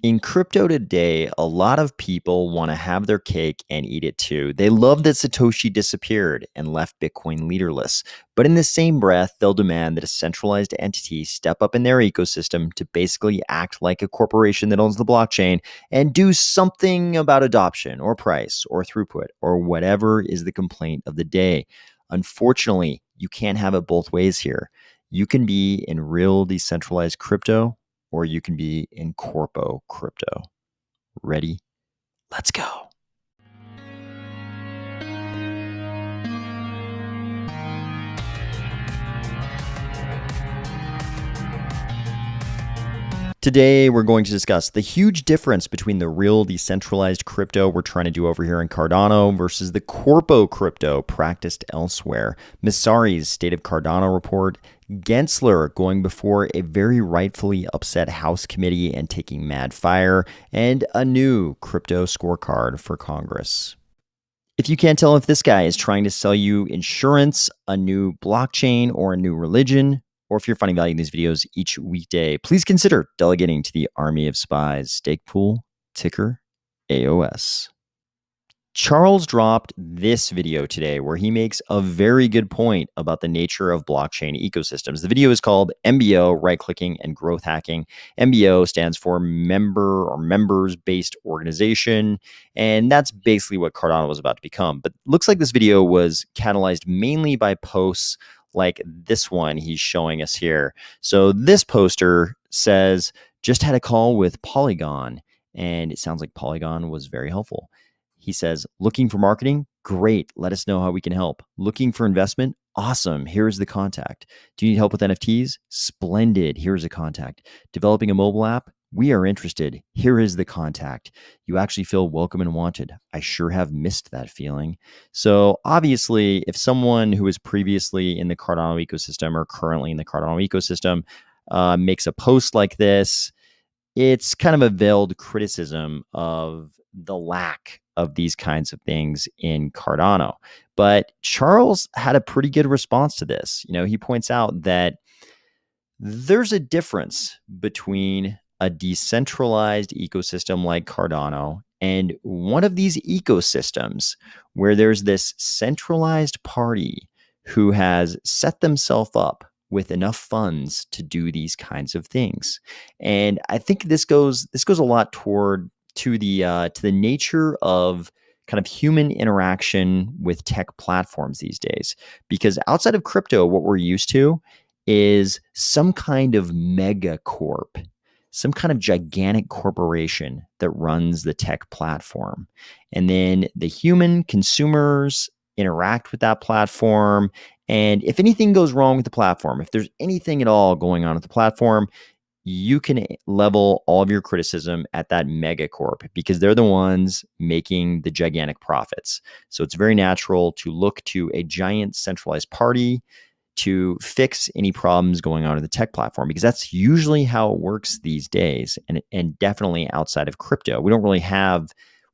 In crypto today, a lot of people want to have their cake and eat it too. They love that Satoshi disappeared and left Bitcoin leaderless. But in the same breath, they'll demand that a centralized entity step up in their ecosystem to basically act like a corporation that owns the blockchain and do something about adoption or price or throughput or whatever is the complaint of the day. Unfortunately, you can't have it both ways here. You can be in real decentralized crypto or you can be in Corpo Crypto. Ready? Let's go. Today, we're going to discuss the huge difference between the real decentralized crypto we're trying to do over here in Cardano versus the Corpo crypto practiced elsewhere. Messari's State of Cardano report, Gensler going before a very rightfully upset House committee and taking mad fire, and a new crypto scorecard for Congress. If you can't tell if this guy is trying to sell you insurance, a new blockchain, or a new religion, or if you're finding value in these videos each weekday, please consider delegating to the army of spies. Stake pool, ticker, AOS. Charles dropped this video today where he makes a very good point about the nature of blockchain ecosystems. The video is called MBO, right-clicking and growth hacking. MBO stands for member or members-based organization, and that's basically what Cardano was about to become. But looks like this video was catalyzed mainly by posts like this one he's showing us here. So this poster says, just had a call with Polygon, and it sounds like Polygon was very helpful. He says, looking for marketing? Great. Let us know how we can help. Looking for investment? Awesome. Here's the contact. Do you need help with NFTs? Splendid. Here's a contact. Developing a mobile app? We are interested. Here is the contact. You actually feel welcome and wanted. I sure have missed that feeling. So obviously, if someone who was previously in the Cardano ecosystem or currently in the Cardano ecosystem makes a post like this, it's kind of a veiled criticism of the lack of these kinds of things in Cardano. But Charles had a pretty good response to this. You know, he points out that there's a difference between a decentralized ecosystem like Cardano and one of these ecosystems where there's this centralized party who has set themselves up with enough funds to do these kinds of things. And I think this goes a lot toward to the nature of kind of human interaction with tech platforms these days. Because outside of crypto, what we're used to is some kind of mega corp, some kind of gigantic corporation that runs the tech platform. And then the human consumers interact with that platform. And if anything goes wrong with the platform, if there's anything at all going on with the platform, you can level all of your criticism at that mega corp because they're the ones making the gigantic profits. So it's very natural to look to a giant centralized party to fix any problems going on in the tech platform, because that's usually how it works these days, and definitely outside of crypto. We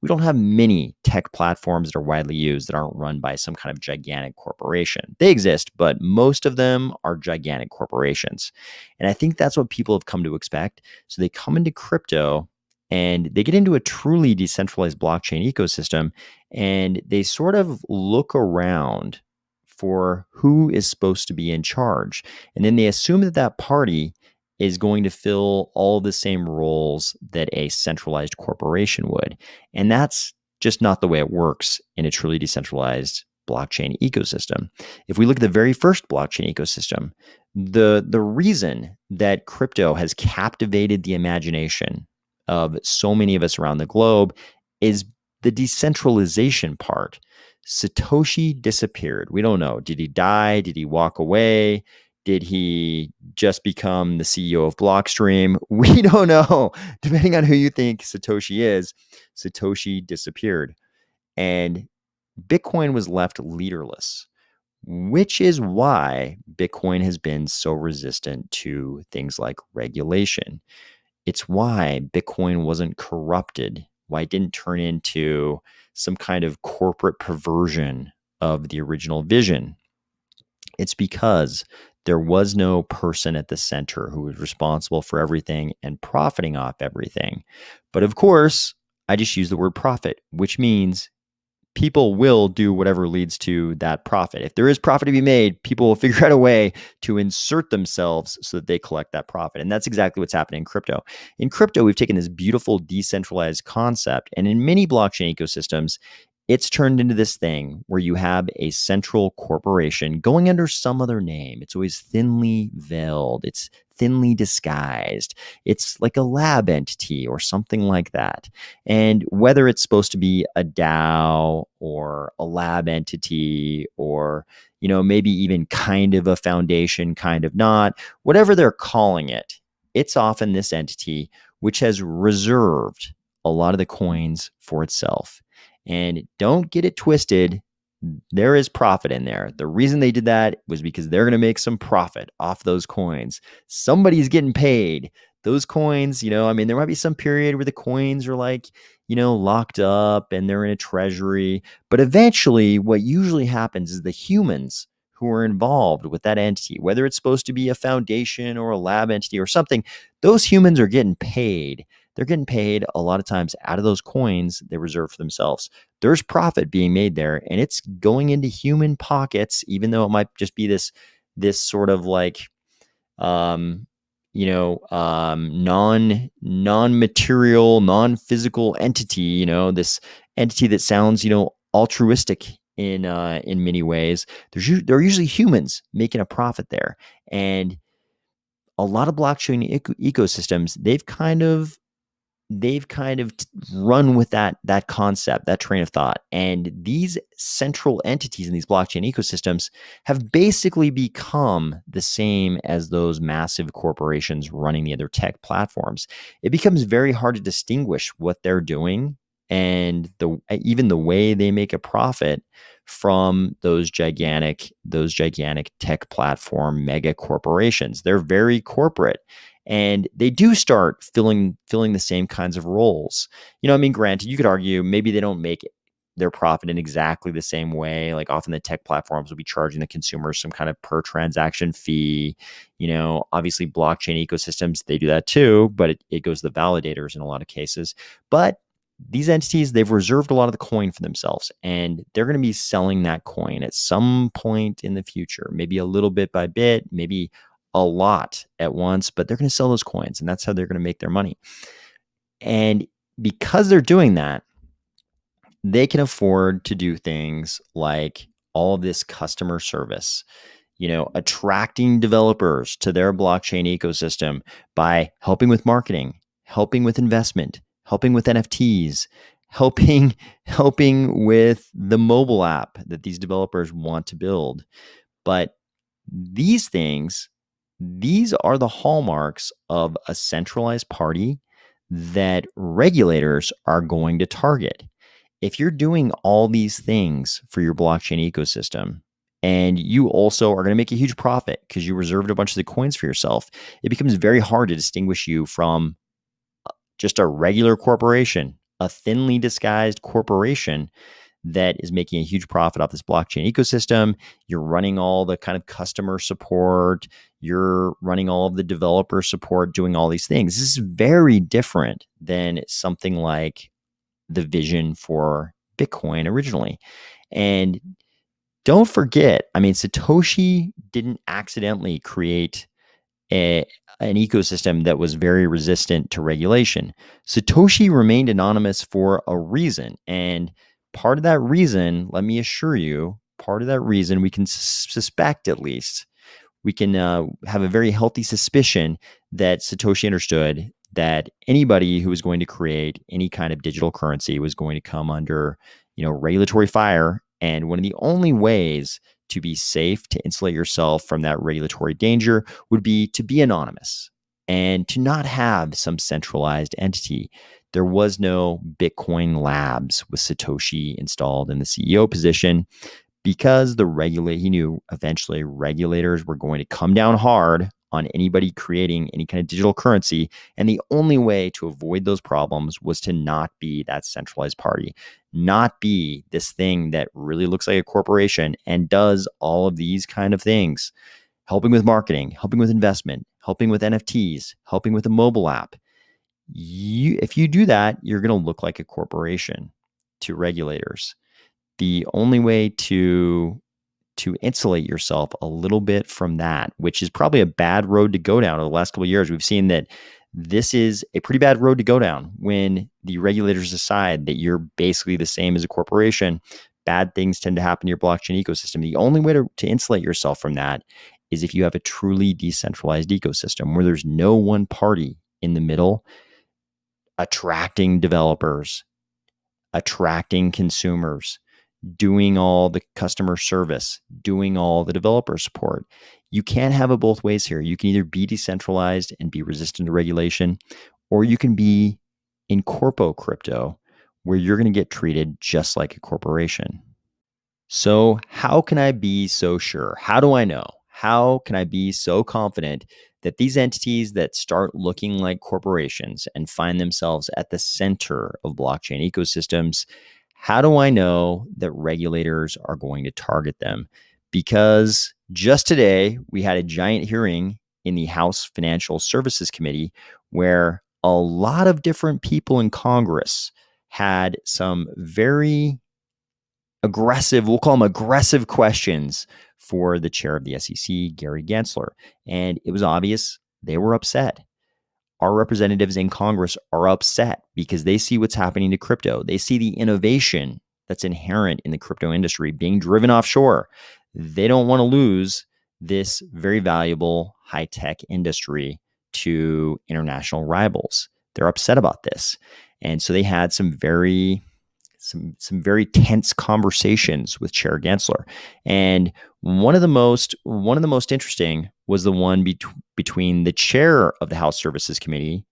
don't have many tech platforms that are widely used that aren't run by some kind of gigantic corporation. They exist, but most of them are gigantic corporations. And I think that's what people have come to expect. So they come into crypto and they get into a truly decentralized blockchain ecosystem, and they sort of look around for who is supposed to be in charge. And then they assume that that party is going to fill all the same roles that a centralized corporation would. And that's just not the way it works in a truly decentralized blockchain ecosystem. If we look at the very first blockchain ecosystem, the reason that crypto has captivated the imagination of so many of us around the globe is the decentralization part. Satoshi disappeared. We don't know. Did he die? Did he walk away? Did he just become the CEO of Blockstream? We don't know. Depending on who you think Satoshi is, Satoshi disappeared. And Bitcoin was left leaderless, which is why Bitcoin has been so resistant to things like regulation. It's why Bitcoin wasn't corrupted, why it didn't turn into some kind of corporate perversion of the original vision. It's because There was no person at the center who was responsible for everything and profiting off everything. But of course, I just use the word profit, which means people will do whatever leads to that profit. If there is profit to be made, people will figure out a way to insert themselves so that they collect that profit. And that's exactly what's happening in crypto. In crypto, we've taken this beautiful decentralized concept, and in many blockchain ecosystems, it's turned into this thing where you have a central corporation going under some other name. It's always thinly veiled. It's thinly disguised. It's like a lab entity or something like that. And whether it's supposed to be a DAO or a lab entity or, maybe even kind of a foundation, kind of not, whatever they're calling it, it's often this entity which has reserved a lot of the coins for itself. And don't get it twisted. There is profit in there. The reason they did that was because they're going to make some profit off those coins. Somebody's getting paid. Those coins, there might be some period where the coins are locked up and they're in a treasury. But eventually, what usually happens is the humans who are involved with that entity, whether it's supposed to be a foundation or a lab entity or something, those humans are getting paid. They're getting paid a lot of times out of those coins they reserve for themselves. There's profit being made there, and it's going into human pockets, even though it might just be this sort of non-material, non-physical entity. This entity that sounds altruistic in many ways. There are usually humans making a profit there, and a lot of blockchain ecosystems they've kind of run with that concept, that train of thought. And these central entities in these blockchain ecosystems have basically become the same as those massive corporations running the other tech platforms. It becomes very hard to distinguish what they're doing and even the way they make a profit from those gigantic tech platform mega corporations. They're very corporate. And they do start filling the same kinds of roles. Granted, you could argue maybe they don't make their profit in exactly the same way. Like often the tech platforms will be charging the consumers some kind of per transaction fee. Obviously blockchain ecosystems, they do that too, but it goes to the validators in a lot of cases. But these entities, they've reserved a lot of the coin for themselves, and they're going to be selling that coin at some point in the future, maybe a little bit by bit, maybe a lot at once, but they're going to sell those coins, and that's how they're going to make their money. And because they're doing that, they can afford to do things like all of this customer service, attracting developers to their blockchain ecosystem by helping with marketing, helping with investment, helping with NFTs, helping with the mobile app that these developers want to build. But these things, these are the hallmarks of a centralized party that regulators are going to target. If you're doing all these things for your blockchain ecosystem, and you also are going to make a huge profit because you reserved a bunch of the coins for yourself, it becomes very hard to distinguish you from just a regular corporation, a thinly disguised corporation that is making a huge profit off this blockchain ecosystem. You're running all the kind of customer support, you're running all of the developer support, doing all these things. This is very different than something like the vision for Bitcoin originally. And don't forget, Satoshi didn't accidentally create an ecosystem that was very resistant to regulation. Satoshi remained anonymous for a reason. And part of that reason, let me assure you, we can suspect at least, we can have a very healthy suspicion that Satoshi understood that anybody who was going to create any kind of digital currency was going to come under, regulatory fire. And one of the only ways to be safe, to insulate yourself from that regulatory danger, would be to be anonymous and to not have some centralized entity. There was no Bitcoin Labs with Satoshi installed in the CEO position because he knew eventually regulators were going to come down hard on anybody creating any kind of digital currency. And the only way to avoid those problems was to not be that centralized party, not be this thing that really looks like a corporation and does all of these kind of things. helping with marketing, helping with investment, helping with NFTs, helping with a mobile app. If you do that, you're going to look like a corporation to regulators. The only way to insulate yourself a little bit from that, which is probably a bad road to go down over the last couple of years. We've seen that this is a pretty bad road to go down when the regulators decide that you're basically the same as a corporation. Bad things tend to happen to your blockchain ecosystem. The only way to insulate yourself from that is if you have a truly decentralized ecosystem where there's no one party in the middle attracting developers, attracting consumers, doing all the customer service, doing all the developer support. You can't have it both ways here. You can either be decentralized and be resistant to regulation, or you can be in Corpo Crypto, where you're going to get treated just like a corporation. So how can I be so sure? How do I know? How can I be so confident that these entities that start looking like corporations and find themselves at the center of blockchain ecosystems, how do I know that regulators are going to target them? Because just today, we had a giant hearing in the House Financial Services Committee where a lot of different people in Congress had some very aggressive, we'll call them aggressive questions for the chair of the SEC, Gary Gensler. And it was obvious they were upset. Our representatives in Congress are upset because they see what's happening to crypto. They see the innovation that's inherent in the crypto industry being driven offshore. They don't want to lose this very valuable high-tech industry to international rivals. They're upset about this. And so they had some very tense conversations with Chair Gensler. And one of the most interesting was the one between the chair of the House Services Committee,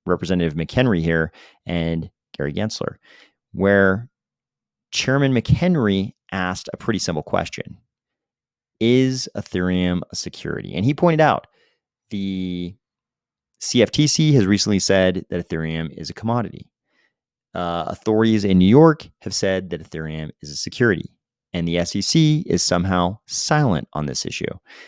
Representative McHenry here, and Gary Gensler, where Chairman McHenry asked a pretty simple question. Is Ethereum a security? And he pointed out the CFTC has recently said that Ethereum is a commodity. Authorities in New York have said that Ethereum is a security, and the SEC is somehow silent on this issue.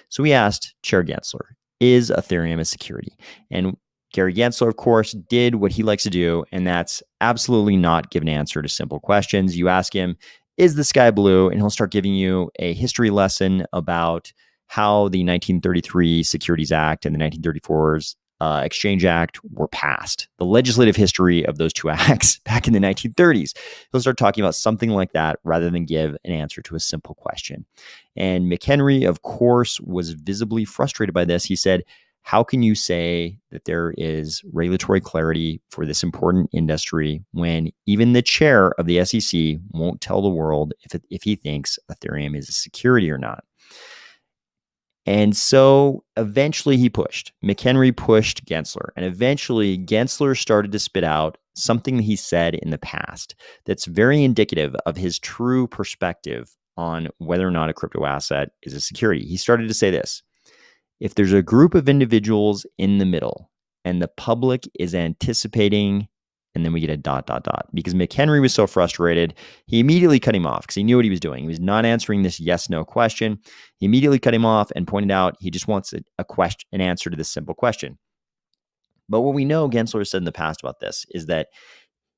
So we asked Chair Gensler, is Ethereum a security? And Gary Gensler, of course, did what he likes to do, and that's absolutely not give an answer to simple questions. You ask him, is the sky blue? And he'll start giving you a history lesson about how the 1933 Securities Act and the 1934's Exchange Act were passed, the legislative history of those two acts back in the 1930s. He'll start talking about something like that rather than give an answer to a simple question. And McHenry, of course, was visibly frustrated by this. He said, how can you say that there is regulatory clarity for this important industry when even the chair of the SEC won't tell the world if he thinks Ethereum is a security or not? And so eventually McHenry pushed Gensler, and eventually Gensler started to spit out something he said in the past that's very indicative of his true perspective on whether or not a crypto asset is a security. He started to say this: if there's a group of individuals in the middle and the public is anticipating, and then we get a ... Because McHenry was so frustrated, he immediately cut him off because he knew what he was doing. He was not answering this yes/no question. He immediately cut him off and pointed out he just wants an answer to this simple question. But what we know Gensler said in the past about this is that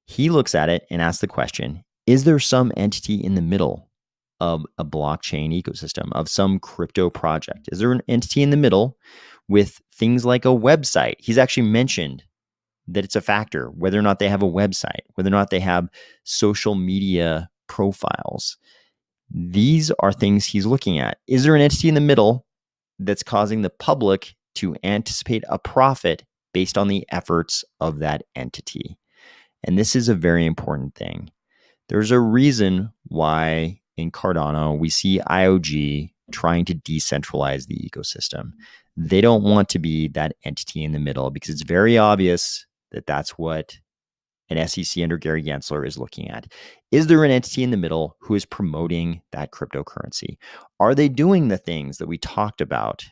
he looks at it and asks the question, is there some entity in the middle of a blockchain ecosystem, of some crypto project? Is there an entity in the middle with things like a website? He's actually mentioned that it's a factor, whether or not they have a website, whether or not they have social media profiles. These are things he's looking at. Is there an entity in the middle that's causing the public to anticipate a profit based on the efforts of that entity? And this is a very important thing. There's a reason why in Cardano we see IOG trying to decentralize the ecosystem. They don't want to be that entity in the middle because it's very obvious that that's what an SEC under Gary Gensler is looking at. Is there an entity in the middle who is promoting that cryptocurrency? Are they doing the things that we talked about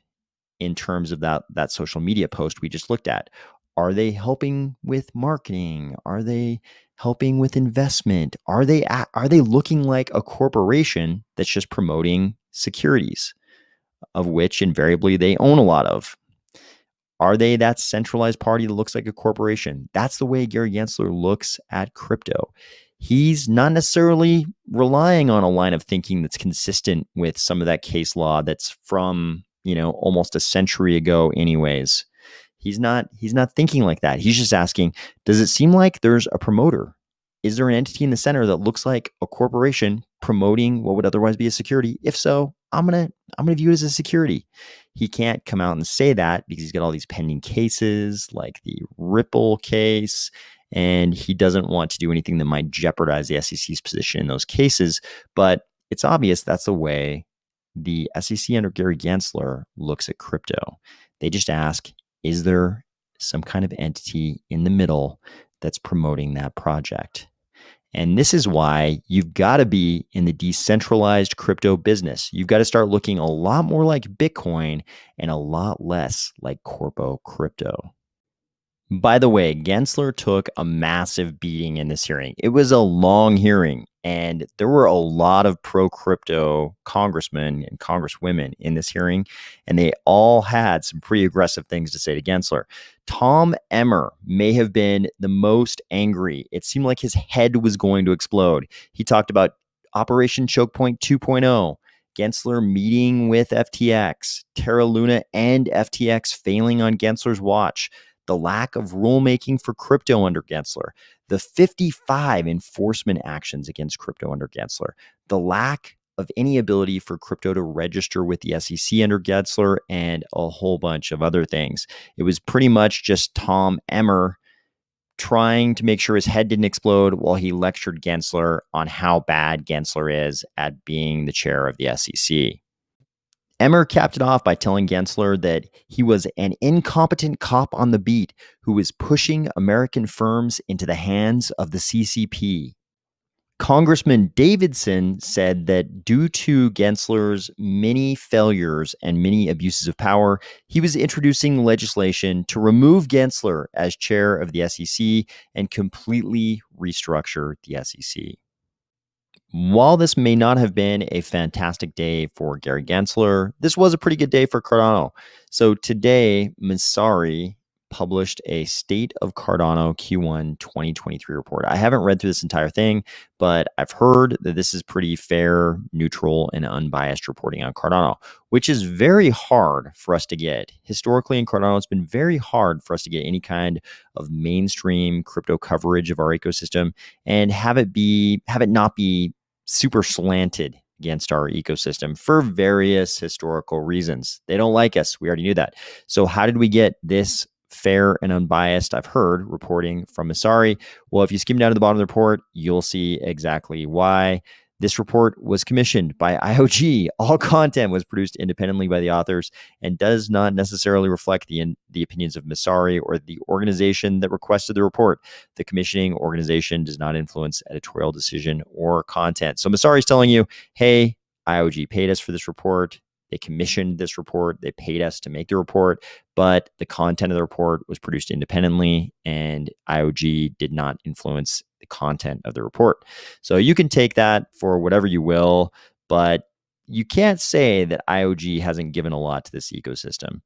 in terms of that social media post we just looked at? Are they helping with marketing? Are they helping with investment? Are they looking like a corporation that's just promoting securities? of which invariably they own a lot of. Are they that centralized party that looks like a corporation? That's the way Gary Gensler looks at crypto. He's not necessarily relying on a line of thinking that's consistent with some of that case law that's from, almost a century ago anyways. He's not thinking like that. He's just asking, does it seem like there's a promoter? Is there an entity in the center that looks like a corporation promoting what would otherwise be a security? If so, I'm gonna view it as a security. He can't come out and say that because he's got all these pending cases like the Ripple case, and he doesn't want to do anything that might jeopardize the SEC's position in those cases. But it's obvious that's the way the SEC under Gary Gensler looks at crypto. They just ask, is there some kind of entity in the middle that's promoting that project? And this is why you've got to be in the decentralized crypto business. You've got to start looking a lot more like Bitcoin and a lot less like Corpo Crypto. By the way, Gensler took a massive beating in this hearing. It was a long hearing, and there were a lot of pro-crypto congressmen and congresswomen in this hearing, and they all had some pretty aggressive things to say to Gensler. Tom Emmer may have been the most angry. It seemed like his head was going to explode. He talked about Operation Choke Point 2.0, Gensler meeting with FTX, Terra Luna and FTX failing on Gensler's watch, the lack of rulemaking for crypto under Gensler, the 55 enforcement actions against crypto under Gensler, the lack of any ability for crypto to register with the SEC under Gensler, and a whole bunch of other things. It was pretty much just Tom Emmer trying to make sure his head didn't explode while he lectured Gensler on how bad Gensler is at being the chair of the SEC. Emmer capped it off by telling Gensler that he was an incompetent cop on the beat who was pushing American firms into the hands of the CCP. Congressman Davidson said that due to Gensler's many failures and many abuses of power, he was introducing legislation to remove Gensler as chair of the SEC and completely restructure the SEC. While this may not have been a fantastic day for Gary Gensler, this was a pretty good day for Cardano. So today, Messari published a State of Cardano Q1 2023 report. I haven't read through this entire thing, but I've heard that this is pretty fair, neutral, and unbiased reporting on Cardano, which is very hard for us to get. Historically in Cardano, it's been very hard for us to get any kind of mainstream crypto coverage of our ecosystem and have it not be super slanted against our ecosystem for various historical reasons. They don't like us. We already knew that. So how did we get this fair and unbiased, I've heard, reporting from Messari? Well, if you skim down to the bottom of the report, you'll see exactly why. This report was commissioned by IOG. All content was produced independently by the authors and does not necessarily reflect the opinions of Messari or the organization that requested the report. The commissioning organization does not influence editorial decision or content. So Messari is telling you, hey, IOG paid us for this report. They commissioned this report. They paid us to make the report, but the content of the report was produced independently, and IOG did not influence the content of the report. So you can take that for whatever you will, but you can't say that IOG hasn't given a lot to this ecosystem.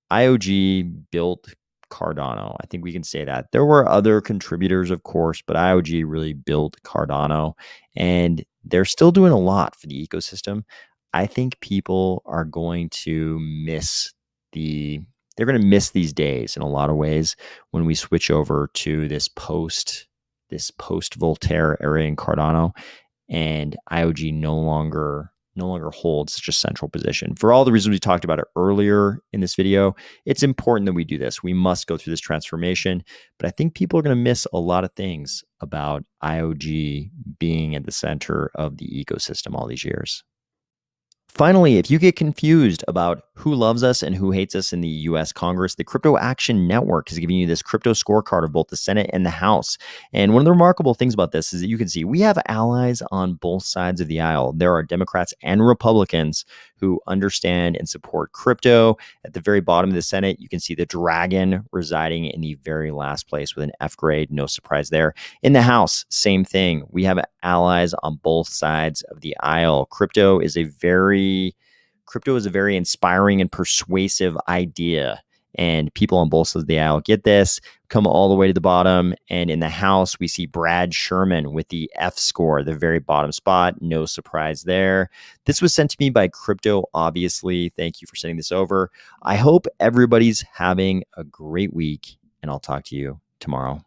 IOG built Cardano. I think we can say that. There were other contributors, of course, but IOG really built Cardano, and they're still doing a lot for the ecosystem. I think people are going to miss they're going to miss these days in a lot of ways when we switch over to this post Voltaire era in Cardano, and IOG no longer holds such a central position. For all the reasons we talked about it earlier in this video, it's important that we do this. We must go through this transformation, but I think people are going to miss a lot of things about IOG being at the center of the ecosystem all these years. Finally, if you get confused about who loves us and who hates us in the US Congress, the Crypto Action Network is giving you this crypto scorecard of both the Senate and the House. And one of the remarkable things about this is that you can see we have allies on both sides of the aisle. There are Democrats and Republicans who understand and support crypto. At the very bottom of the Senate, you can see the dragon residing in the very last place with an F grade. No surprise there. In the House, same thing. We have allies on both sides of the aisle. Crypto is a very Crypto is a very inspiring and persuasive idea. And people on both sides of the aisle get this, come all the way to the bottom. And in the House, we see Brad Sherman with the F score, the very bottom spot. No surprise there. This was sent to me by Crypto, obviously. Thank you for sending this over. I hope everybody's having a great week, and I'll talk to you tomorrow.